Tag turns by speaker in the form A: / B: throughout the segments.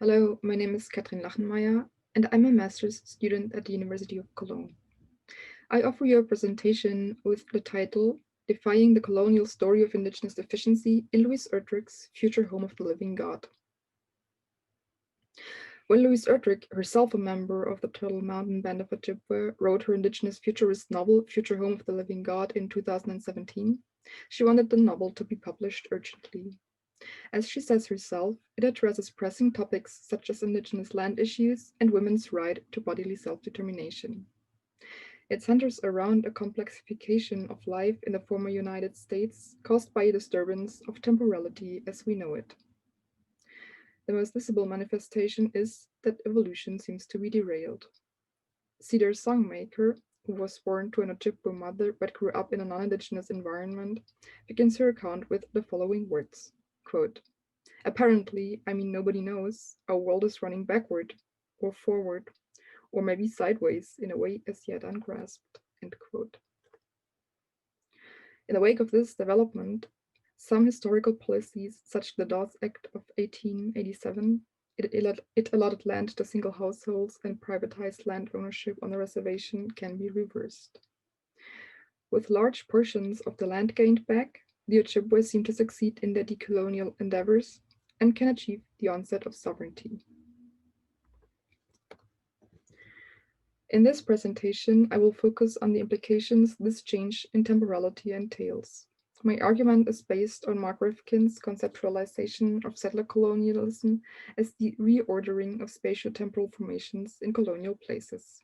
A: Hello, my name is Kathrin Lachenmaier, and I'm a master's student at the University of Cologne. I offer you a presentation with the title Defying the Colonial Story of Indigenous Deficiency in Louise Erdrich's Future Home of the Living God. When Louise Erdrich, herself a member of the Turtle Mountain Band of Ojibwe, wrote her Indigenous futurist novel Future Home of the Living God in 2017, she wanted the novel to be published urgently. As she says herself, it addresses pressing topics such as Indigenous land issues and women's right to bodily self-determination. It centers around a complexification of life in the former United States caused by a disturbance of temporality as we know it. The most visible manifestation is that evolution seems to be derailed. Cedar Songmaker, who was born to an Ojibwe mother but grew up in a non-Indigenous environment, begins her account with the following words, quote, "Apparently, I mean nobody knows, our world is running backward or forward, or maybe sideways in a way as yet ungrasped." End quote. In the wake of this development, some historical policies, such as the Dawes Act of 1887, it allotted land to single households and privatized land ownership on the reservation, can be reversed. With large portions of the land gained back, the Ojibwe seem to succeed in their decolonial endeavors and can achieve the onset of sovereignty. In this presentation, I will focus on the implications this change in temporality entails. My argument is based on Mark Rifkin's conceptualization of settler colonialism as the reordering of spatio-temporal formations in colonial places.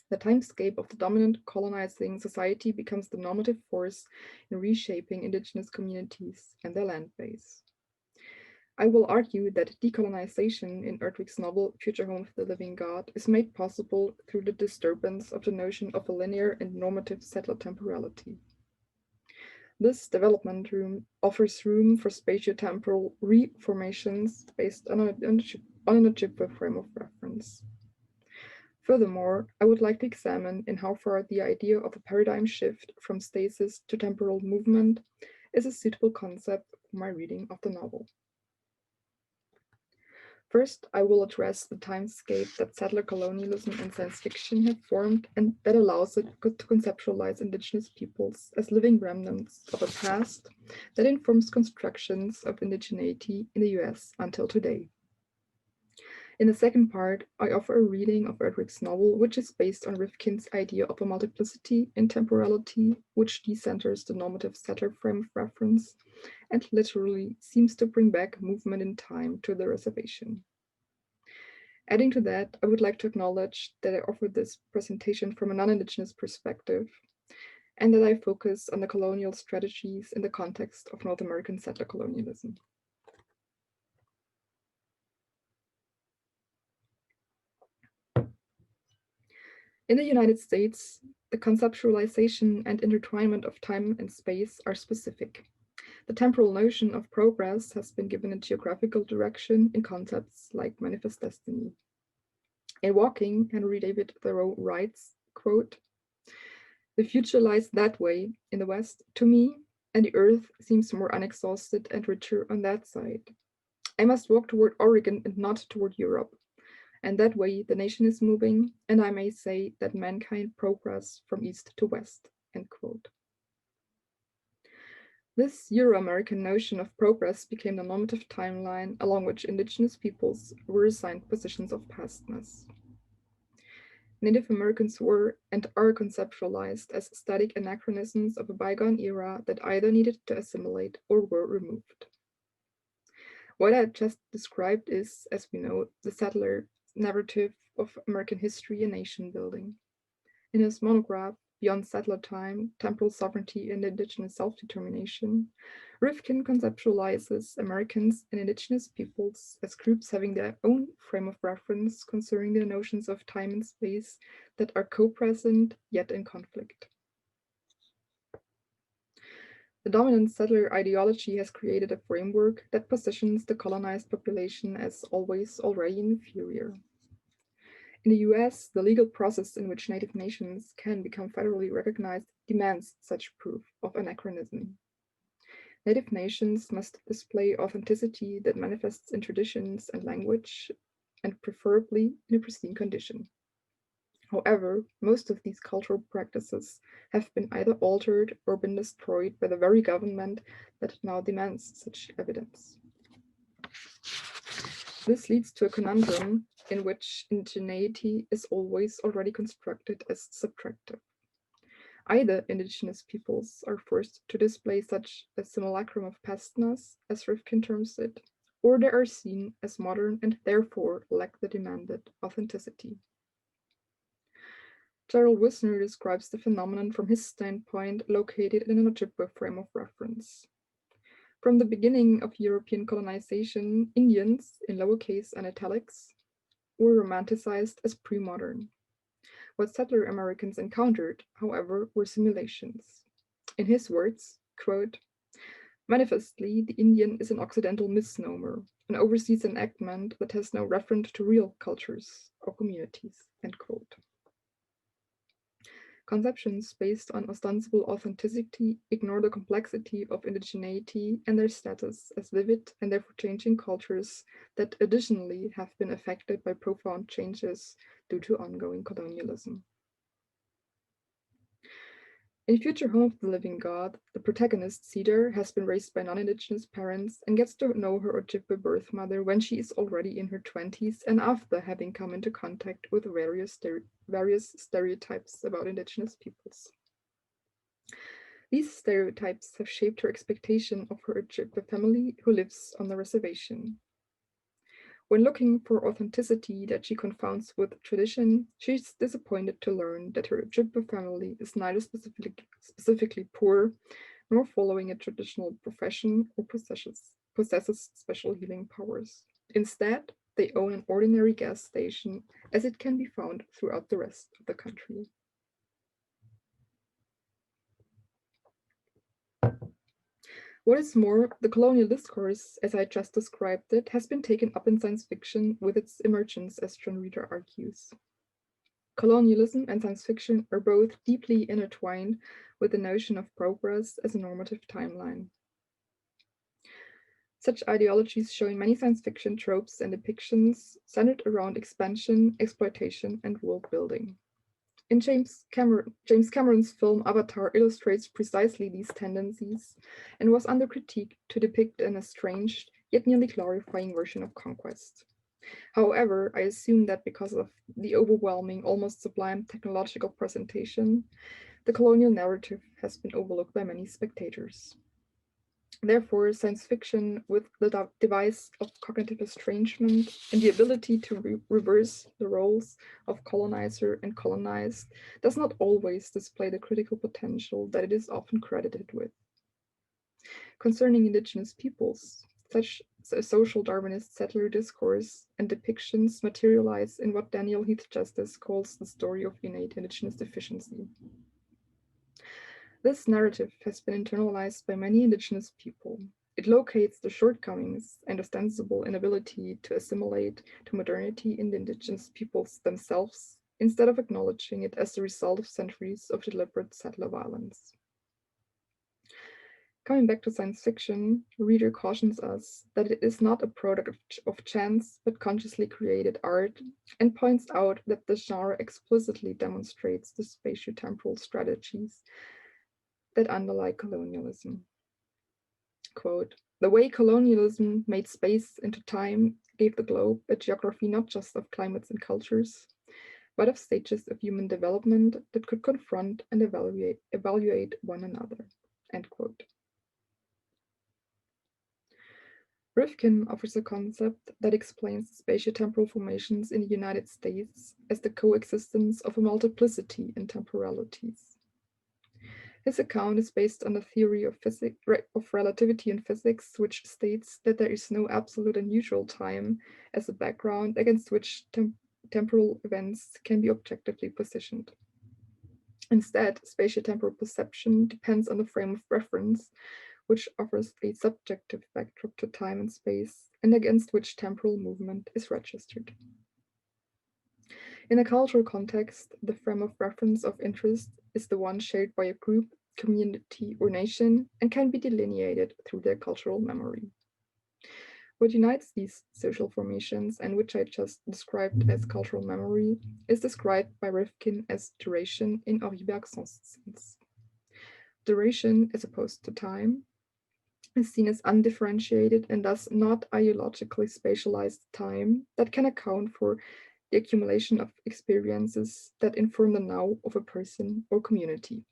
A: The timescape of the dominant colonizing society becomes the normative force in reshaping indigenous communities and their land base. I will argue that decolonization in Erdrich's novel Future Home of the Living God is made possible through the disturbance of the notion of a linear and normative settler temporality. This development offers room for spatiotemporal reformations based on an Ojibwe frame of reference. Furthermore, I would like to examine in how far the idea of a paradigm shift from stasis to temporal movement is a suitable concept for my reading of the novel. First, I will address the timescape that settler colonialism and science fiction have formed and that allows it to conceptualize indigenous peoples as living remnants of a past that informs constructions of indigeneity in the US until today. In the second part, I offer a reading of Erdrich's novel, which is based on Rifkin's idea of a multiplicity in temporality, which decenters the normative settler frame of reference and literally seems to bring back movement in time to the reservation. Adding to that, I would like to acknowledge that I offer this presentation from a non-Indigenous perspective and that I focus on the colonial strategies in the context of North American settler colonialism. In the United States, the conceptualization and intertwinement of time and space are specific. The temporal notion of progress has been given a geographical direction in concepts like manifest destiny. In Walking, Henry David Thoreau writes, quote, "The future lies that way in the West to me, and the earth seems more unexhausted and richer on that side. I must walk toward Oregon and not toward Europe. And that way the nation is moving, and I may say that mankind progress from east to west." End quote. This Euro-American notion of progress became the normative timeline along which indigenous peoples were assigned positions of pastness. Native Americans were and are conceptualized as static anachronisms of a bygone era that either needed to assimilate or were removed. What I just described is, as we know, the settler narrative of American history and nation building. In his monograph, Beyond Settler Time, Temporal Sovereignty and Indigenous Self-Determination, Rifkin conceptualizes Americans and indigenous peoples as groups having their own frame of reference concerning the notions of time and space that are co-present yet in conflict. The dominant settler ideology has created a framework that positions the colonized population as always already inferior. In the US, the legal process in which Native nations can become federally recognized demands such proof of anachronism. Native nations must display authenticity that manifests in traditions and language, and preferably in a pristine condition. However, most of these cultural practices have been either altered or been destroyed by the very government that now demands such evidence. This leads to a conundrum in which indigeneity is always already constructed as subtractive. Either indigenous peoples are forced to display such a simulacrum of pastness, as Rifkin terms it, or they are seen as modern and therefore lack the demanded authenticity. Gerald Wisner describes the phenomenon from his standpoint located in an Ojibwe frame of reference. From the beginning of European colonization, Indians, in lowercase and italics, were romanticized as pre-modern. What settler Americans encountered, however, were simulations. In his words, quote, "Manifestly, the Indian is an Occidental misnomer, an overseas enactment that has no reference to real cultures or communities," end quote. Conceptions based on ostensible authenticity ignore the complexity of indigeneity and their status as vivid and therefore changing cultures that additionally have been affected by profound changes due to ongoing colonialism. In Future Home of the Living God, the protagonist, Cedar, has been raised by non-Indigenous parents and gets to know her Ojibwe birth mother when she is already in her 20s and after having come into contact with various stereotypes about Indigenous peoples. These stereotypes have shaped her expectation of her Ojibwe family who lives on the reservation. When looking for authenticity that she confounds with tradition, she is disappointed to learn that her Ojibwe family is neither specifically poor, nor following a traditional profession or possesses special healing powers. Instead, they own an ordinary gas station, as it can be found throughout the rest of the country. What is more, the colonial discourse, as I just described it, has been taken up in science fiction with its emergence, as John Reeder argues. Colonialism and science fiction are both deeply intertwined with the notion of progress as a normative timeline. Such ideologies show in many science fiction tropes and depictions centered around expansion, exploitation, and world building. In James Cameron's film Avatar illustrates precisely these tendencies and was under critique to depict an estranged yet nearly glorifying version of conquest. However, I assume that because of the overwhelming, almost sublime technological presentation, the colonial narrative has been overlooked by many spectators. Therefore, science fiction with the device of cognitive estrangement and the ability to reverse the roles of colonizer and colonized does not always display the critical potential that it is often credited with. Concerning indigenous peoples, such a social Darwinist settler discourse and depictions materialize in what Daniel Heath Justice calls the story of innate indigenous deficiency. This narrative has been internalized by many indigenous people. It locates the shortcomings and ostensible inability to assimilate to modernity in the indigenous peoples themselves, instead of acknowledging it as the result of centuries of deliberate settler violence. Coming back to science fiction, Reeder cautions us that it is not a product of chance, but consciously created art, and points out that the genre explicitly demonstrates the spatiotemporal strategies that underlie colonialism. Quote, "The way colonialism made space into time gave the globe a geography not just of climates and cultures, but of stages of human development that could confront and evaluate one another," end quote. Rifkin offers a concept that explains spatiotemporal formations in the United States as the coexistence of a multiplicity in temporalities. His account is based on the theory of relativity in physics, which states that there is no absolute and neutral time as a background against which temporal events can be objectively positioned. Instead, spatiotemporal perception depends on the frame of reference, which offers a subjective backdrop to time and space, and against which temporal movement is registered. In a cultural context, the frame of reference of interest is the one shared by a group community, or nation, and can be delineated through their cultural memory. What unites these social formations, and which I just described as cultural memory, is described by Rifkin as duration in Henri Bergson's sense. Duration, as opposed to time, is seen as undifferentiated and thus not ideologically spatialized time that can account for the accumulation of experiences that inform the now of a person or community.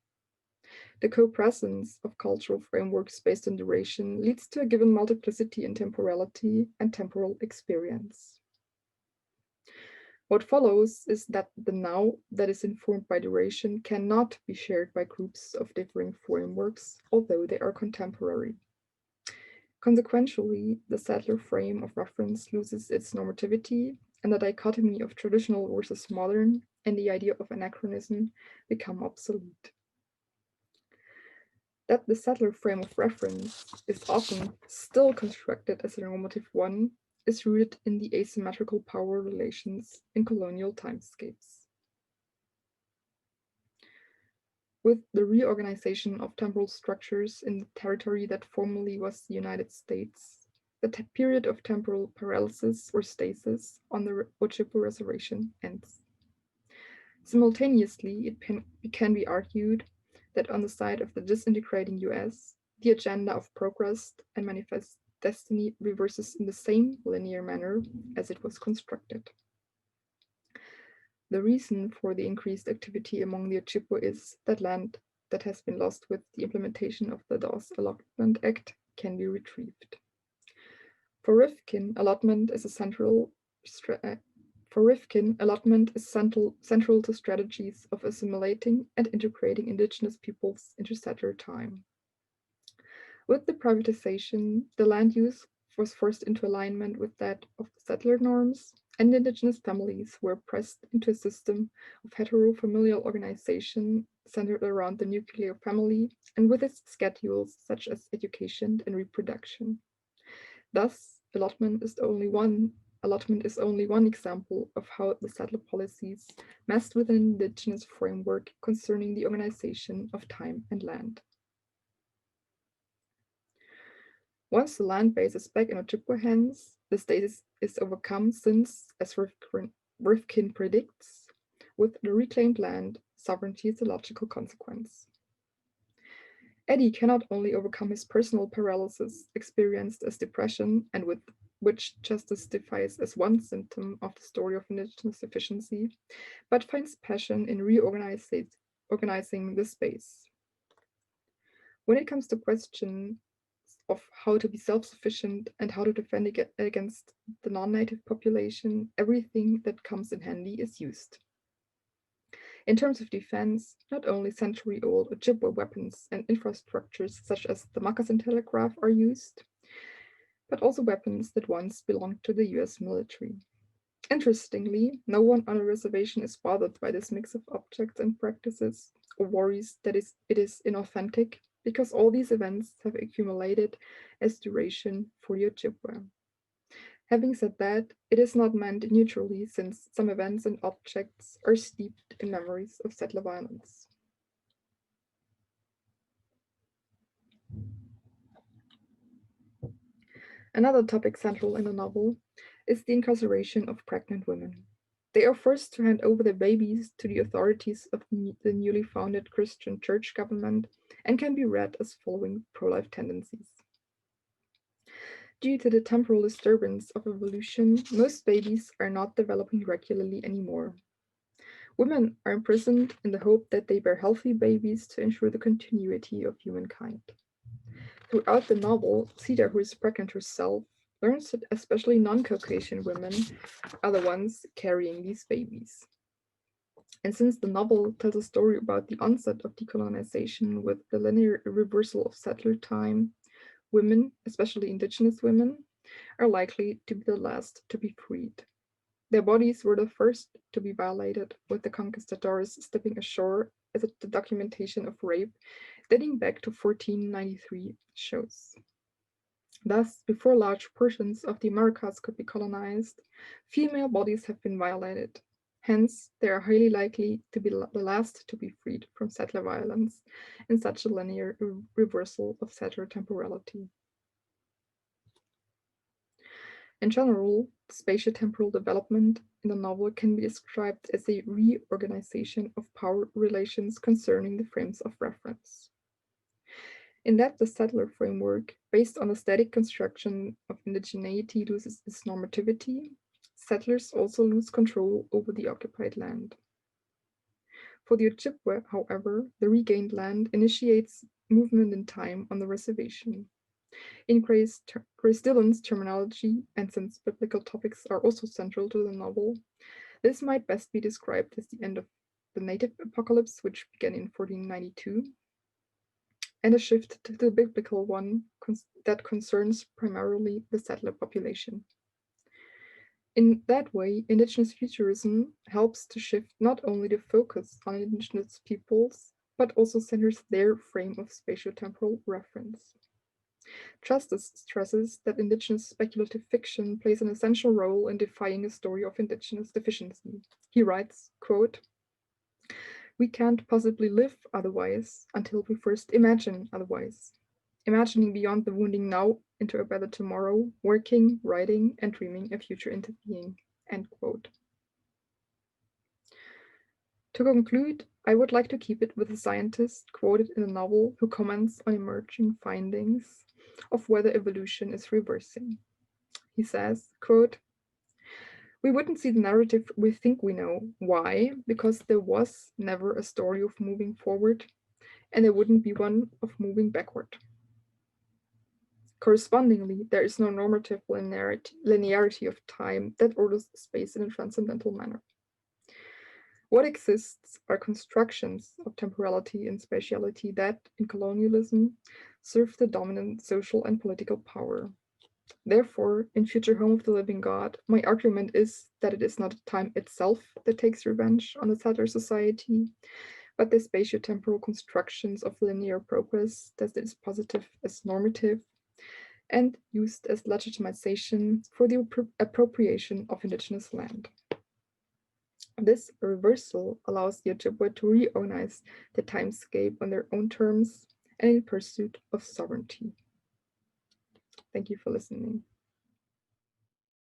A: The co-presence of cultural frameworks based on duration leads to a given multiplicity in temporality and temporal experience. What follows is that the now that is informed by duration cannot be shared by groups of differing frameworks, although they are contemporary. Consequentially, the settler frame of reference loses its normativity, and the dichotomy of traditional versus modern and the idea of anachronism become obsolete. That the settler frame of reference is often still constructed as a normative one is rooted in the asymmetrical power relations in colonial timescapes. With the reorganization of temporal structures in the territory that formerly was the United States, the period of temporal paralysis or stasis on the Ojibwe Reservation ends. Simultaneously, it can be argued that on the side of the disintegrating US, the agenda of progress and manifest destiny reverses in the same linear manner as it was constructed. The reason for the increased activity among the Ojibwe is that land that has been lost with the implementation of the Dawes Allotment Act can be retrieved. For Rifkin, allotment is central to strategies of assimilating and integrating indigenous peoples into settler time. With the privatization, the land use was forced into alignment with that of the settler norms, and indigenous families were pressed into a system of heterofamilial organization centered around the nuclear family and with its schedules such as education and reproduction. Thus, allotment is only one example of how the settler policies messed with an indigenous framework concerning the organization of time and land. Once the land base is back in Ojibwe hands, the status is overcome since, as Rifkin predicts, with the reclaimed land, sovereignty is a logical consequence. Eddie cannot only overcome his personal paralysis, experienced as depression, and with which justice defies as one symptom of the story of Indigenous deficiency, but finds passion in organizing the space. When it comes to question of how to be self-sufficient and how to defend against the non-native population, everything that comes in handy is used. In terms of defense, not only century-old Ojibwe weapons and infrastructures such as the moccasin telegraph are used, but also weapons that once belonged to the US military. Interestingly, no one on a reservation is bothered by this mix of objects and practices, or worries that it is inauthentic, because all these events have accumulated as duration for the Ojibwe. Having said that, it is not meant neutrally, since some events and objects are steeped in memories of settler violence. Another topic central in the novel is the incarceration of pregnant women. They are forced to hand over their babies to the authorities of the newly founded Christian church government and can be read as following pro-life tendencies. Due to the temporal disturbance of evolution, most babies are not developing regularly anymore. Women are imprisoned in the hope that they bear healthy babies to ensure the continuity of humankind. Throughout the novel, Cedar, who is pregnant herself, learns that especially non-Caucasian women are the ones carrying these babies. And since the novel tells a story about the onset of decolonization with the linear reversal of settler time, women, especially indigenous women, are likely to be the last to be freed. Their bodies were the first to be violated, with the conquistadors stepping ashore as the documentation of rape dating back to 1493 shows. Thus, before large portions of the Americas could be colonized, female bodies have been violated, Hence, they are highly likely to be the last to be freed from settler violence in such a linear reversal of settler temporality. In general, spatiotemporal development in the novel can be described as a reorganization of power relations concerning the frames of reference. In that the settler framework, based on a static construction of indigeneity, loses its normativity, settlers also lose control over the occupied land. For the Ojibwe, however, the regained land initiates movement in time on the reservation. In Grace Dillon's terminology, and since biblical topics are also central to the novel, this might best be described as the end of the native apocalypse, which began in 1492, and a shift to the biblical one that concerns primarily the settler population. In that way, Indigenous futurism helps to shift not only the focus on Indigenous peoples, but also centers their frame of spatiotemporal reference. Justice stresses that Indigenous speculative fiction plays an essential role in defying a story of Indigenous deficiency. He writes, quote, "We can't possibly live otherwise until we first imagine otherwise. Imagining beyond the wounding now into a better tomorrow, working, writing, and dreaming a future into being." End quote. To conclude, I would like to keep it with a scientist quoted in the novel who comments on emerging findings of whether evolution is reversing. He says, quote, "We wouldn't see the narrative we think we know. Why? Because there was never a story of moving forward, and there wouldn't be one of moving backward. Correspondingly, there is no normative linearity of time that orders space in a transcendental manner. What exists are constructions of temporality and spatiality that, in colonialism, serve the dominant social and political power. Therefore, in Future Home of the Living God, my argument is that it is not time itself that takes revenge on the settler society, but the spatiotemporal constructions of linear progress that is positive as normative and used as legitimization for the appropriation of indigenous land. This reversal allows the Ojibwe to reorganize the timescape on their own terms and in pursuit of sovereignty. Thank you for listening.